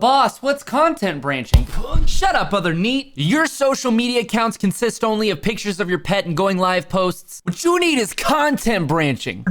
Boss, what's content branching? Shut up, other neat. Your social media accounts consist only of pictures of your pet and going live posts. What you need is content branching.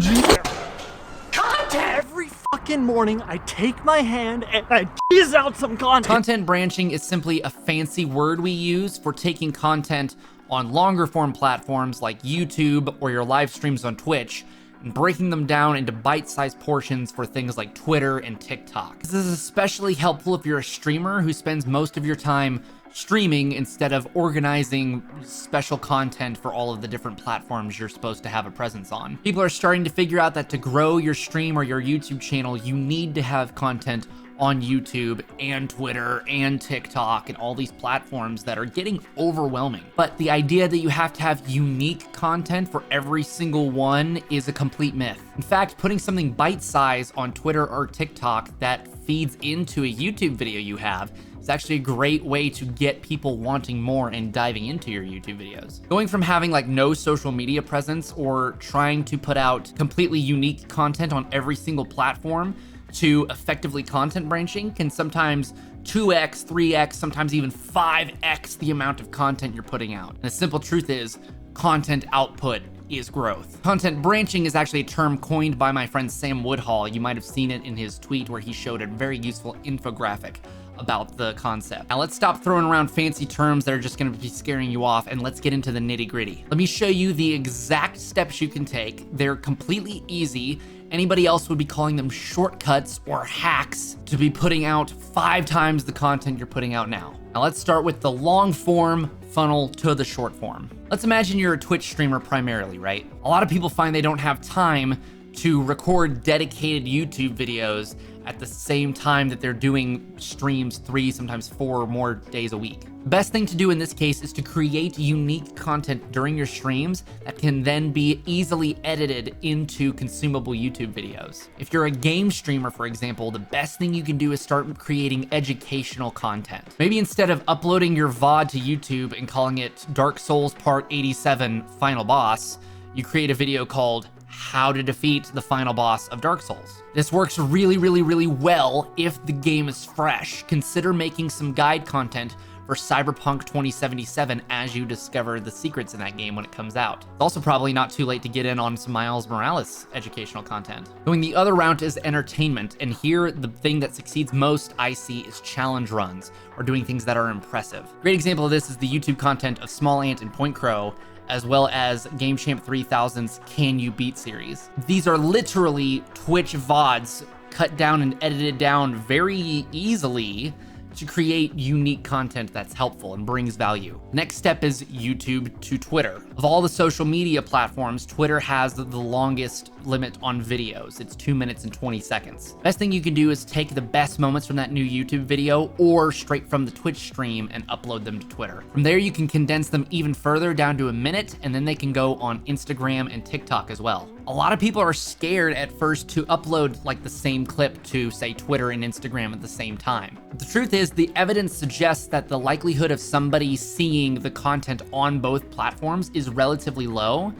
Every fucking morning, I take my hand and I tease out some content. Content branching is simply a fancy word we use for taking content on longer form platforms like YouTube or your live streams on Twitch and breaking them down into bite-sized portions for things like Twitter and TikTok. This is especially helpful if you're a streamer who spends most of your time streaming instead of organizing special content for all of the different platforms you're supposed to have a presence on. People are starting to figure out that to grow your stream or your YouTube channel, you need to have content on YouTube and Twitter and TikTok and all these platforms that are getting overwhelming. But the idea that you have to have unique content for every single one is a complete myth. In fact, putting something bite-sized on Twitter or TikTok that feeds into a YouTube video you have is actually a great way to get people wanting more and diving into your YouTube videos. Going from having like no social media presence or trying to put out completely unique content on every single platform to effectively content branching can sometimes 2x, 3x, sometimes even 5x the amount of content you're putting out. And the simple truth is, content output is growth. Content branching is actually a term coined by my friend Sam Woodhall. You might have seen it in his tweet where he showed a very useful infographic about the concept. Now let's stop throwing around fancy terms that are just gonna be scaring you off and let's get into the nitty gritty. Let me show you the exact steps you can take. They're completely easy. Anybody else would be calling them shortcuts or hacks to be putting out 5 times the content you're putting out now. Now let's start with the long form funnel to the short form. Let's imagine you're a Twitch streamer primarily, right? A lot of people find they don't have time to record dedicated YouTube videos at the same time that they're doing streams 3, sometimes 4 or more days a week. The best thing to do in this case is to create unique content during your streams that can then be easily edited into consumable YouTube videos. If you're a game streamer, for example, the best thing you can do is start creating educational content. Maybe instead of uploading your VOD to YouTube and calling it Dark Souls Part 87 Final Boss, you create a video called How to Defeat the Final Boss of Dark Souls. This works really well if the game is fresh. Consider making some guide content for Cyberpunk 2077 as you discover the secrets in that game when it comes out. It's also probably not too late to get in on some Miles Morales educational content. Going the other route is entertainment, and here the thing that succeeds most I see is challenge runs, or doing things that are impressive. Great example of this is the YouTube content of Small Ant and Point Crow, as well as Game Champ 3000's Can You Beat series. These are literally Twitch VODs cut down and edited down very easily to create unique content that's helpful and brings value. Next step is YouTube to Twitter. Of all the social media platforms, Twitter has the longest limit on videos. It's 2 minutes and 20 seconds. Best thing you can do is take the best moments from that new YouTube video or straight from the Twitch stream and upload them to Twitter. From there, you can condense them even further down to a minute, and then they can go on Instagram and TikTok as well. A lot of people are scared at first to upload like the same clip to, say, Twitter and Instagram at the same time. But the truth is, the evidence suggests that the likelihood of somebody seeing the content on both platforms is relatively low,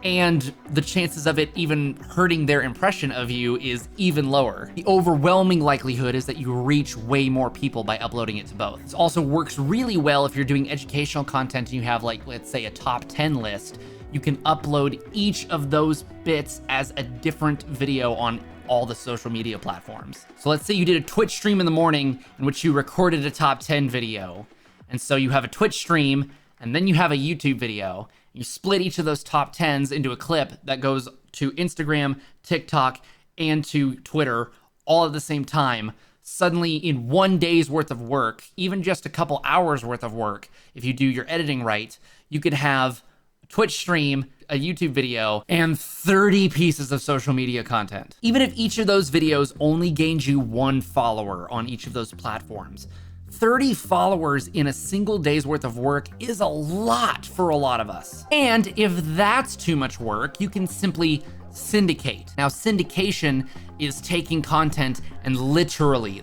and the chances of it even hurting their impression of you is even lower. The overwhelming likelihood is that you reach way more people by uploading it to both. This also works really well if you're doing educational content and you have, like, let's say a top 10 list. You can upload each of those bits as a different video on all the social media platforms. So let's say you did a Twitch stream in the morning in which you recorded a top 10 video. And so you have a Twitch stream and then you have a YouTube video. You split each of those top 10s into a clip that goes to Instagram, TikTok, and to Twitter all at the same time. Suddenly, in 1 day's worth of work, even just a couple hours worth of work, if you do your editing right, you could have a Twitch stream, a YouTube video, and 30 pieces of social media content. Even if each of those videos only gains you 1 follower on each of those platforms, 30 followers in a single day's worth of work is a lot for a lot of us. And if that's too much work, you can simply syndicate. Now, syndication is taking content and literally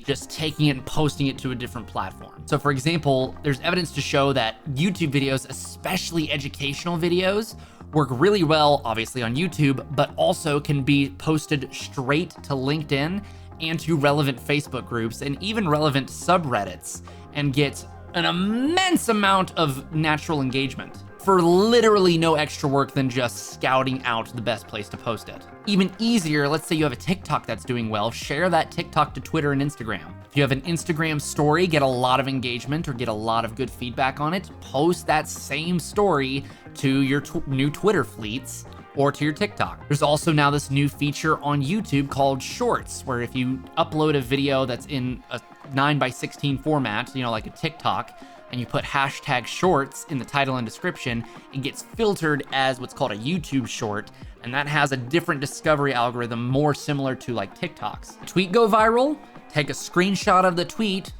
just taking it and posting it to a different platform. So for example, there's evidence to show that YouTube videos, especially educational videos, work really well, obviously on YouTube, but also can be posted straight to LinkedIn and to relevant Facebook groups and even relevant subreddits and get an immense amount of natural engagement for literally no extra work than just scouting out the best place to post it. Even easier, let's say you have a TikTok that's doing well, share that TikTok to Twitter and Instagram. If you have an Instagram story, get a lot of engagement or get a lot of good feedback on it, post that same story to your new Twitter fleets or to your TikTok. There's also now this new feature on YouTube called Shorts, where if you upload a video that's in a 9:16 format, you know, like a TikTok, and you put hashtag shorts in the title and description, it gets filtered as what's called a YouTube short, and that has a different discovery algorithm more similar to like TikTok's. Tweet go viral, take a screenshot of the tweet,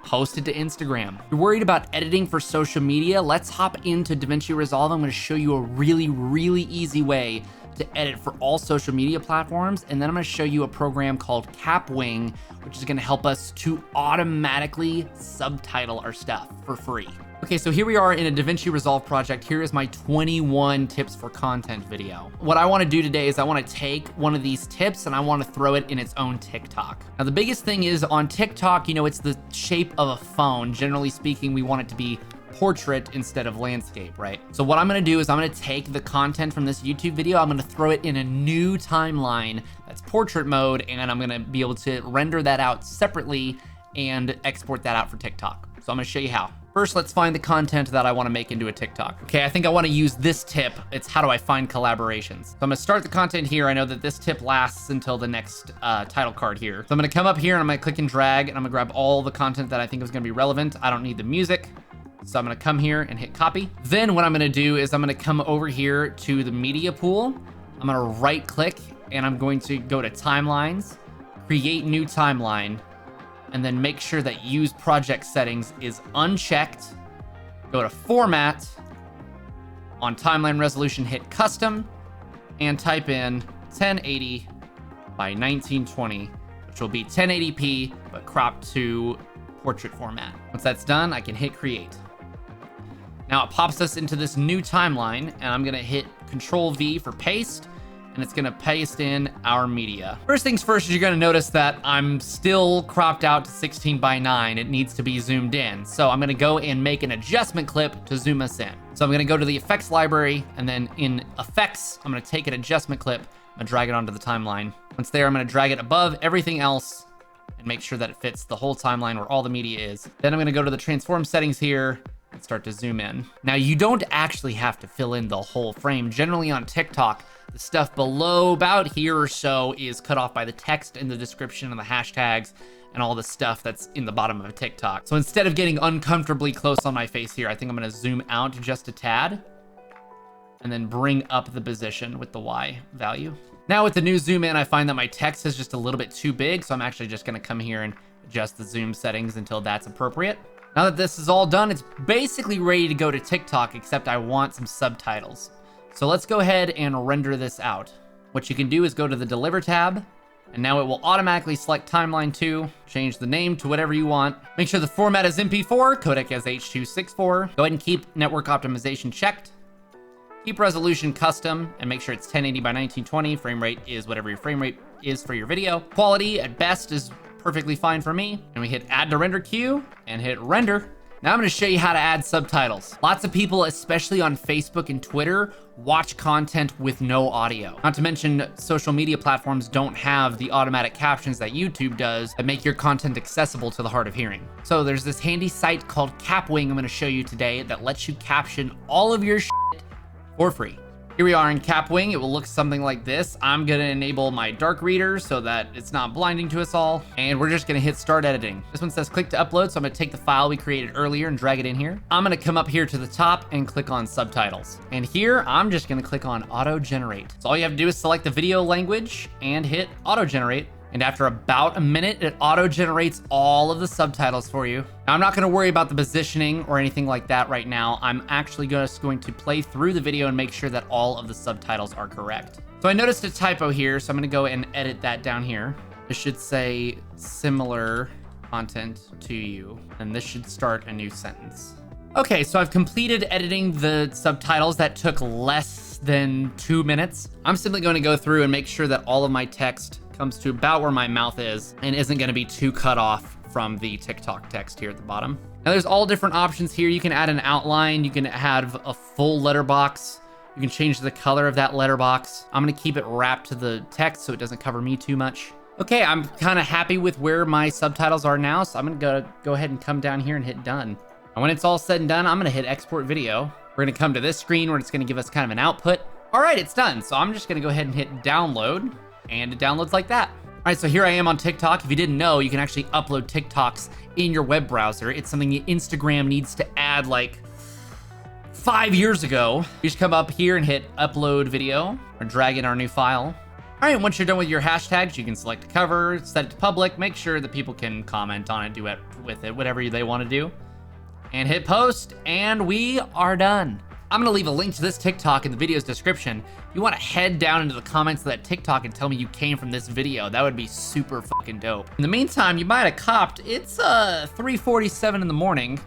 post it to Instagram. If you're worried about editing for social media, let's hop into Davinci Resolve. I'm gonna show you a really easy way to edit for all social media platforms. And then I'm gonna show you a program called Kapwing, which is gonna help us to automatically subtitle our stuff for free. Okay, so here we are in a Davinci Resolve project. Here is my 21 tips for content video. What I wanna do today is I wanna take one of these tips and I wanna throw it in its own TikTok. Now, the biggest thing is on TikTok, you know, it's the shape of a phone. Generally speaking, we want it to be portrait instead of landscape, right? So what I'm gonna do is I'm gonna take the content from this YouTube video, I'm gonna throw it in a new timeline that's portrait mode, and I'm gonna be able to render that out separately and export that out for TikTok. So I'm gonna show you how. First, let's find the content that I wanna make into a TikTok. Okay, I think I wanna use this tip. It's how do I find collaborations? So I'm gonna start the content here. I know that this tip lasts until the next title card here. So I'm gonna come up here and I'm gonna click and drag, and I'm gonna grab all the content that I think is gonna be relevant. I don't need the music. So I'm gonna come here and hit copy. Then what I'm gonna do is I'm gonna come over here to the media pool. I'm gonna right click and I'm going to go to timelines, create new timeline, and then make sure that use project settings is unchecked. Go to format, on timeline resolution, hit custom, and type in 1080 by 1920, which will be 1080p, but cropped to portrait format. Once that's done, I can hit create. Now it pops us into this new timeline, and I'm gonna hit Control V for paste, and it's gonna paste in our media. First things first, you're gonna notice that I'm still cropped out to 16:9. It needs to be zoomed in. So I'm gonna go and make an adjustment clip to zoom us in. So I'm gonna go to the effects library, and then in effects, I'm gonna take an adjustment clip, I'm gonna drag it onto the timeline. Once there, I'm gonna drag it above everything else and make sure that it fits the whole timeline where all the media is. Then I'm gonna go to the transform settings here and start to zoom in. Now, you don't actually have to fill in the whole frame. Generally on TikTok, the stuff below about here or so is cut off by the text in the description and the hashtags and all the stuff that's in the bottom of a TikTok. So instead of getting uncomfortably close on my face here, I think I'm gonna zoom out just a tad and then bring up the position with the Y value. Now with the new zoom in, I find that my text is just a little bit too big, so I'm actually just gonna come here and adjust the zoom settings until that's appropriate. Now that this is all done, it's basically ready to go to TikTok, except I want some subtitles. So let's go ahead and render this out. What you can do is go to the Deliver tab, and now it will automatically select Timeline 2, change the name to whatever you want. Make sure the format is MP4, codec as H.264. Go ahead and keep network optimization checked. Keep resolution custom, and make sure it's 1080 by 1920. Frame rate is whatever your frame rate is for your video. Quality at best is perfectly fine for me. And we hit add to render queue and hit render. Now I'm gonna show you how to add subtitles. Lots of people, especially on Facebook and Twitter, watch content with no audio. Not to mention, social media platforms don't have the automatic captions that YouTube does that make your content accessible to the hard of hearing. So there's this handy site called Kapwing I'm gonna show you today that lets you caption all of your shit for free. Here we are in Kapwing. It will look something like this. I'm gonna enable my dark reader so that it's not blinding to us all. And we're just gonna hit start editing. This one says click to upload, so I'm gonna take the file we created earlier and drag it in here. I'm gonna come up here to the top and click on subtitles. And here, I'm just gonna click on auto generate. So all you have to do is select the video language and hit auto generate. And after about a minute, it auto-generates all of the subtitles for you. Now, I'm not gonna worry about the positioning or anything like that right now. I'm actually just going to play through the video and make sure that all of the subtitles are correct. So I noticed a typo here, so I'm gonna go and edit that down here. It should say similar content to you, and this should start a new sentence. Okay, so I've completed editing the subtitles. That took less than 2 minutes. I'm simply going to go through and make sure that all of my text comes to about where my mouth is and isn't gonna be too cut off from the TikTok text here at the bottom. Now there's all different options here. You can add an outline, you can add a full letterbox, you can change the color of that letterbox. I'm gonna keep it wrapped to the text so it doesn't cover me too much. Okay, I'm kind of happy with where my subtitles are now, so I'm gonna go ahead and come down here and hit done. And when it's all said and done, I'm gonna hit export video. We're gonna come to this screen where it's gonna give us kind of an output. All right, it's done. So I'm just gonna go ahead and hit download, and it downloads like that. All right, so here I am on TikTok. If you didn't know, you can actually upload TikToks in your web browser. It's something Instagram needs to add like 5 years ago. You just come up here and hit upload video, or drag in our new file. All right, once you're done with your hashtags, you can select a cover, set it to public, make sure that people can comment on it, do it with it, whatever they want to do, and hit post, and we are done. I'm gonna leave a link to this TikTok in the video's description. If you wanna head down into the comments of that TikTok and tell me you came from this video, that would be super fucking dope. In the meantime, you might have copped, it's 3:47 in the morning,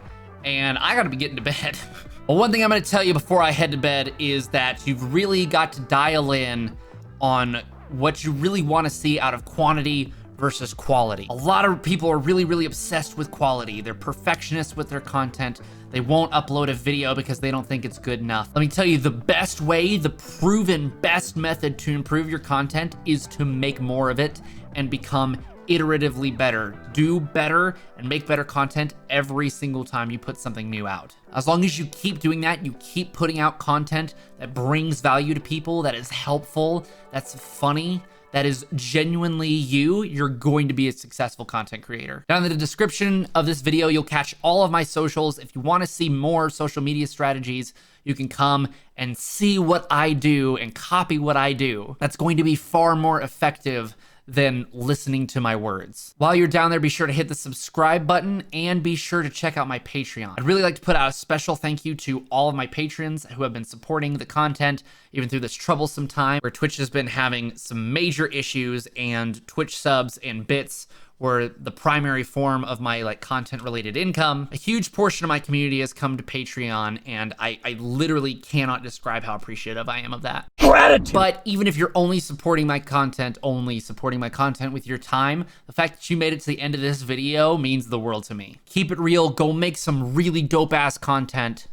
and I gotta be getting to bed. Well, one thing I'm gonna tell you before I head to bed is that you've really got to dial in on what you really wanna see out of quantity versus quality. A lot of people are really obsessed with quality. They're perfectionists with their content. They won't upload a video because they don't think it's good enough. Let me tell you, the best way, the proven best method to improve your content is to make more of it and become iteratively better. Do better and make better content every single time you put something new out. As long as you keep doing that, you keep putting out content that brings value to people, that is helpful, that's funny, that is genuinely you, you're going to be a successful content creator. Down in the description of this video, you'll catch all of my socials. If you want to see more social media strategies, you can come and see what I do and copy what I do. That's going to be far more effective than listening to my words. While you're down there, be sure to hit the subscribe button and be sure to check out my Patreon. I'd really like to put out a special thank you to all of my patrons who have been supporting the content even through this troublesome time where Twitch has been having some major issues, and Twitch subs and bits were the primary form of my like content related income. A huge portion of my community has come to Patreon, and I literally cannot describe how appreciative I am of that. Gratitude. But even if you're only supporting my content with your time, the fact that you made it to the end of this video means the world to me. Keep it real, go make some really dope ass content.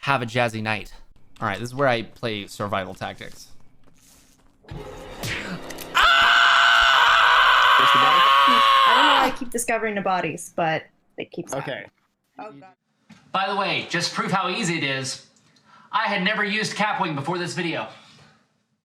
Have a jazzy night. All right, this is where I play survival tactics. I don't know why I keep discovering the bodies, but it keeps happening. Oh, God. By the way, just to prove how easy it is, I had never used Kapwing before this video.